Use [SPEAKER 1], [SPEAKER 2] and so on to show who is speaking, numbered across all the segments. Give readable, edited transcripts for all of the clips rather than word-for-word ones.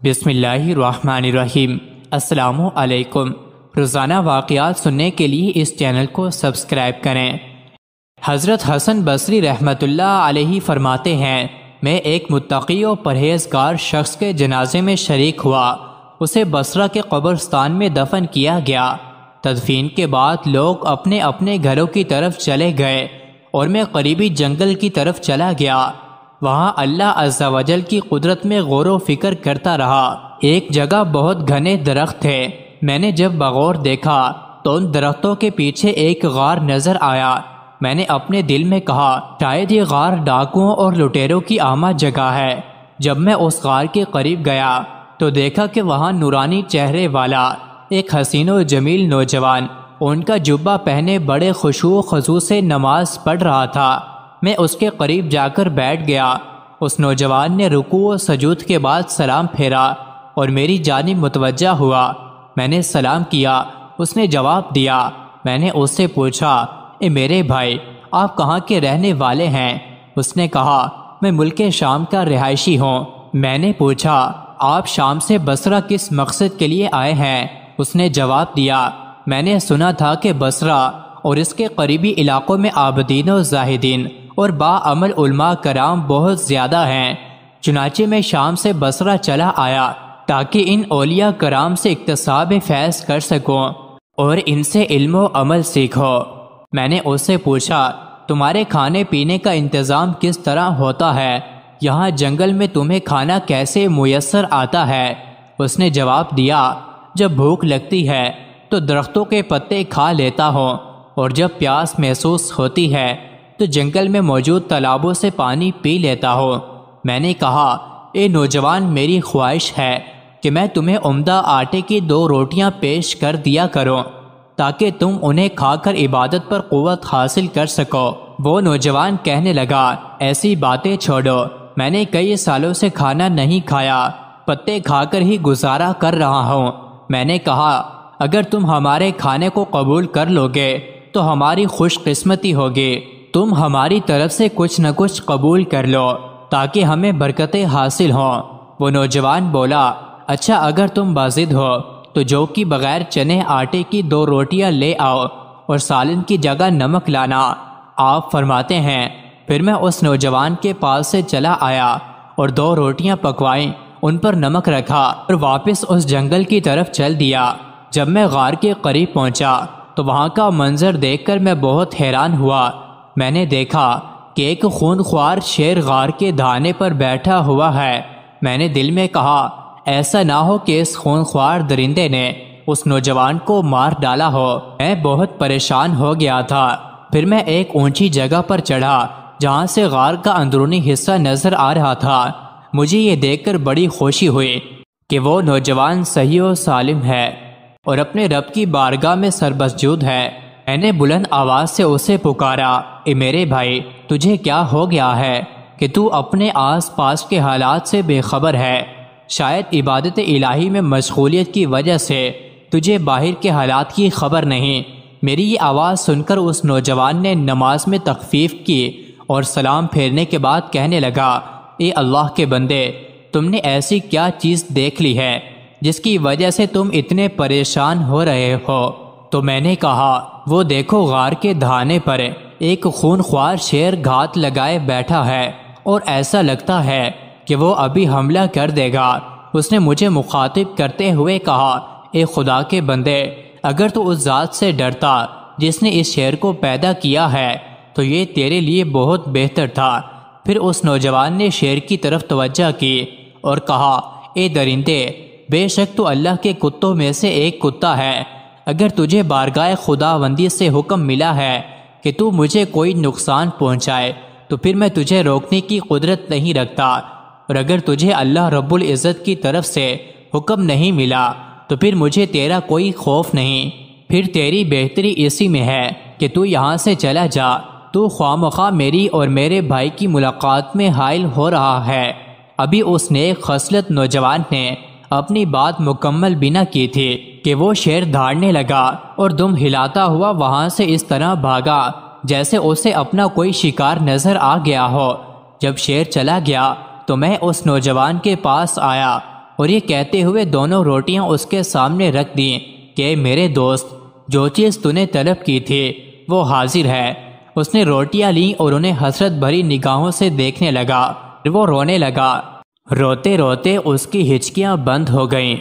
[SPEAKER 1] بسم اللہ الرحمن الرحیم۔ السلام علیکم۔ روزانہ واقعات سننے کے لیے اس چینل کو سبسکرائب کریں۔ حضرت حسن بصری رحمۃ اللہ علیہ فرماتے ہیں، میں ایک متقی و پرہیزگار شخص کے جنازے میں شریک ہوا۔ اسے بصرہ کے قبرستان میں دفن کیا گیا۔ تدفین کے بعد لوگ اپنے اپنے گھروں کی طرف چلے گئے اور میں قریبی جنگل کی طرف چلا گیا۔ وہاں اللہ عز و جل کی قدرت میں غور و فکر کرتا رہا۔ ایک جگہ بہت گھنے درخت تھے۔ میں نے جب بغور دیکھا تو ان درختوں کے پیچھے ایک غار نظر آیا۔ میں نے اپنے دل میں کہا، شاید یہ غار ڈاکوؤں اور لٹیروں کی آمد جگہ ہے۔ جب میں اس غار کے قریب گیا تو دیکھا کہ وہاں نورانی چہرے والا ایک حسین و جمیل نوجوان ان کا جبہ پہنے بڑے خشوع و خضوع سے نماز پڑھ رہا تھا۔ میں اس کے قریب جا کر بیٹھ گیا۔ اس نوجوان نے رکوع و سجود کے بعد سلام پھیرا اور میری جانب متوجہ ہوا۔ میں نے سلام کیا۔ اس نے جواب دیا۔ میں نے اس سے پوچھا، اے میرے بھائی، آپ کہاں کے رہنے والے ہیں؟ اس نے کہا، میں ملک شام کا رہائشی ہوں۔ میں نے پوچھا، آپ شام سے بصرہ کس مقصد کے لیے آئے ہیں؟ اس نے جواب دیا، میں نے سنا تھا کہ بصرہ اور اس کے قریبی علاقوں میں عابدین و زاہدین اور باعمل علماء کرام بہت زیادہ ہیں، چنانچہ میں شام سے بصرہ چلا آیا تاکہ ان اولیاء کرام سے اکتساب فیض کر سکوں اور ان سے علم و عمل سیکھو۔ میں نے اس سے پوچھا، تمہارے کھانے پینے کا انتظام کس طرح ہوتا ہے؟ یہاں جنگل میں تمہیں کھانا کیسے میسر آتا ہے؟ اس نے جواب دیا، جب بھوک لگتی ہے تو درختوں کے پتے کھا لیتا ہوں اور جب پیاس محسوس ہوتی ہے تو جنگل میں موجود تالابوں سے پانی پی لیتا ہوں۔ میں نے کہا، اے نوجوان، میری خواہش ہے کہ میں تمہیں عمدہ آٹے کی 2 روٹیاں پیش کر دیا کروں تاکہ تم انہیں کھا کر عبادت پر قوت حاصل کر سکو۔ وہ نوجوان کہنے لگا، ایسی باتیں چھوڑو، میں نے کئی سالوں سے کھانا نہیں کھایا، پتے کھا کر ہی گزارا کر رہا ہوں۔ میں نے کہا، اگر تم ہمارے کھانے کو قبول کر لوگے تو ہماری خوش قسمتی ہوگی۔ تم ہماری طرف سے کچھ نہ کچھ قبول کر لو تاکہ ہمیں برکتیں حاصل ہوں۔ وہ نوجوان بولا، اچھا، اگر تم باضد ہو تو جو کہ بغیر چنے آٹے کی 2 روٹیاں لے آؤ اور سالن کی جگہ نمک لانا۔ آپ فرماتے ہیں، پھر میں اس نوجوان کے پاس سے چلا آیا اور 2 روٹیاں پکوائیں، ان پر نمک رکھا اور واپس اس جنگل کی طرف چل دیا۔ جب میں غار کے قریب پہنچا تو وہاں کا منظر دیکھ کر میں بہت حیران ہوا۔ میں نے دیکھا کہ ایک خونخوار شیر غار کے دھانے پر بیٹھا ہوا ہے۔ میں نے دل میں کہا، ایسا نہ ہو کہ اس خونخوار درندے نے اس نوجوان کو مار ڈالا ہو۔ میں بہت پریشان ہو گیا تھا۔ پھر میں ایک اونچی جگہ پر چڑھا جہاں سے غار کا اندرونی حصہ نظر آ رہا تھا۔ مجھے یہ دیکھ کر بڑی خوشی ہوئی کہ وہ نوجوان صحیح و سالم ہے اور اپنے رب کی بارگاہ میں سربسجود ہے۔ میں نے بلند آواز سے اسے پکارا، اے میرے بھائی، تجھے کیا ہو گیا ہے کہ تو اپنے آس پاس کے حالات سے بے خبر ہے؟ شاید عبادت الہی میں مشغولیت کی وجہ سے تجھے باہر کے حالات کی خبر نہیں۔ میری یہ آواز سن کر اس نوجوان نے نماز میں تخفیف کی اور سلام پھیرنے کے بعد کہنے لگا، اے اللہ کے بندے، تم نے ایسی کیا چیز دیکھ لی ہے جس کی وجہ سے تم اتنے پریشان ہو رہے ہو؟ تو میں نے کہا، وہ دیکھو، غار کے دھانے پر ایک خونخوار شیر گھات لگائے بیٹھا ہے اور ایسا لگتا ہے کہ وہ ابھی حملہ کر دے گا۔ اس نے مجھے مخاطب کرتے ہوئے کہا، اے خدا کے بندے، اگر تو اس ذات سے ڈرتا جس نے اس شیر کو پیدا کیا ہے تو یہ تیرے لیے بہت بہتر تھا۔ پھر اس نوجوان نے شیر کی طرف توجہ کی اور کہا، اے درندے، بے شک تو اللہ کے کتوں میں سے ایک کتا ہے۔ اگر تجھے بارگاہ خداوندی سے حکم ملا ہے کہ تو مجھے کوئی نقصان پہنچائے تو پھر میں تجھے روکنے کی قدرت نہیں رکھتا، اور اگر تجھے اللہ رب العزت کی طرف سے حکم نہیں ملا تو پھر مجھے تیرا کوئی خوف نہیں۔ پھر تیری بہتری اسی میں ہے کہ تو یہاں سے چلا جا۔ تو خواہ مخواہ میری اور میرے بھائی کی ملاقات میں حائل ہو رہا ہے۔ ابھی اس نیک خصلت نوجوان نے اپنی بات مکمل بھی نہ کی تھی کہ وہ شیر دھاڑنے لگا اور دم ہلاتا ہوا وہاں سے اس طرح بھاگا جیسے اسے اپنا کوئی شکار نظر آ گیا ہو۔ جب شیر چلا گیا تو میں اس نوجوان کے پاس آیا اور یہ کہتے ہوئے دونوں روٹیاں اس کے سامنے رکھ دیں کہ میرے دوست، جو چیز تو نے طلب کی تھی وہ حاضر ہے۔ اس نے روٹیاں لیں اور انہیں حسرت بھری نگاہوں سے دیکھنے لگا۔ وہ رونے لگا۔ روتے روتے اس کی ہچکیاں بند ہو گئیں۔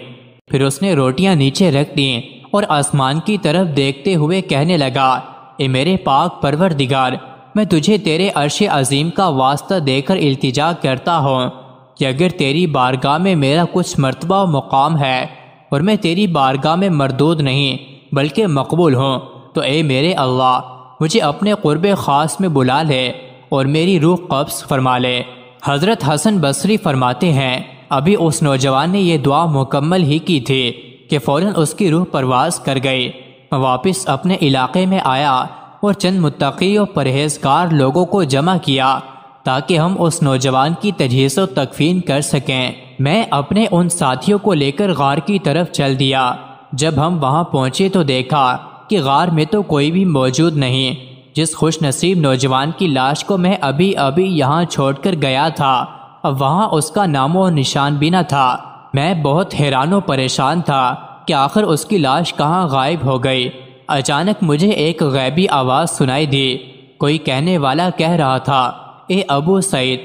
[SPEAKER 1] پھر اس نے روٹیاں نیچے رکھ دیں اور آسمان کی طرف دیکھتے ہوئے کہنے لگا، اے میرے پاک پروردگار، میں تجھے تیرے عرش عظیم کا واسطہ دے کر التجا کرتا ہوں کہ اگر تیری بارگاہ میں میرا کچھ مرتبہ و مقام ہے اور میں تیری بارگاہ میں مردود نہیں بلکہ مقبول ہوں، تو اے میرے اللہ، مجھے اپنے قرب خاص میں بلا لے اور میری روح قبض فرما لے۔ حضرت حسن بصری فرماتے ہیں، ابھی اس نوجوان نے یہ دعا مکمل ہی کی تھی کہ فوراً اس کی روح پرواز کر گئی۔ میں واپس اپنے علاقے میں آیا اور چند متقی و پرہیزگار لوگوں کو جمع کیا تاکہ ہم اس نوجوان کی تجہیز و تکفین کر سکیں۔ میں اپنے ان ساتھیوں کو لے کر غار کی طرف چل دیا۔ جب ہم وہاں پہنچے تو دیکھا کہ غار میں تو کوئی بھی موجود نہیں۔ جس خوش نصیب نوجوان کی لاش کو میں ابھی یہاں چھوڑ کر گیا تھا، اب وہاں اس کا نام و نشان بھی نہ تھا۔ میں بہت حیران و پریشان تھا کہ آخر اس کی لاش کہاں غائب ہو گئی۔ اچانک مجھے ایک غیبی آواز سنائی دی۔ کوئی کہنے والا کہہ رہا تھا، اے ابو سعید،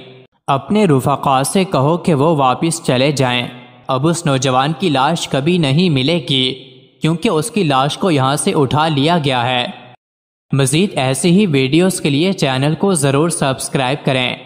[SPEAKER 1] اپنے رفقا سے کہو کہ وہ واپس چلے جائیں، اب اس نوجوان کی لاش کبھی نہیں ملے گی کیونکہ اس کی لاش کو یہاں سے اٹھا لیا گیا ہے۔ مزید ایسی ہی ویڈیوز کے لیے چینل کو ضرور سبسکرائب کریں۔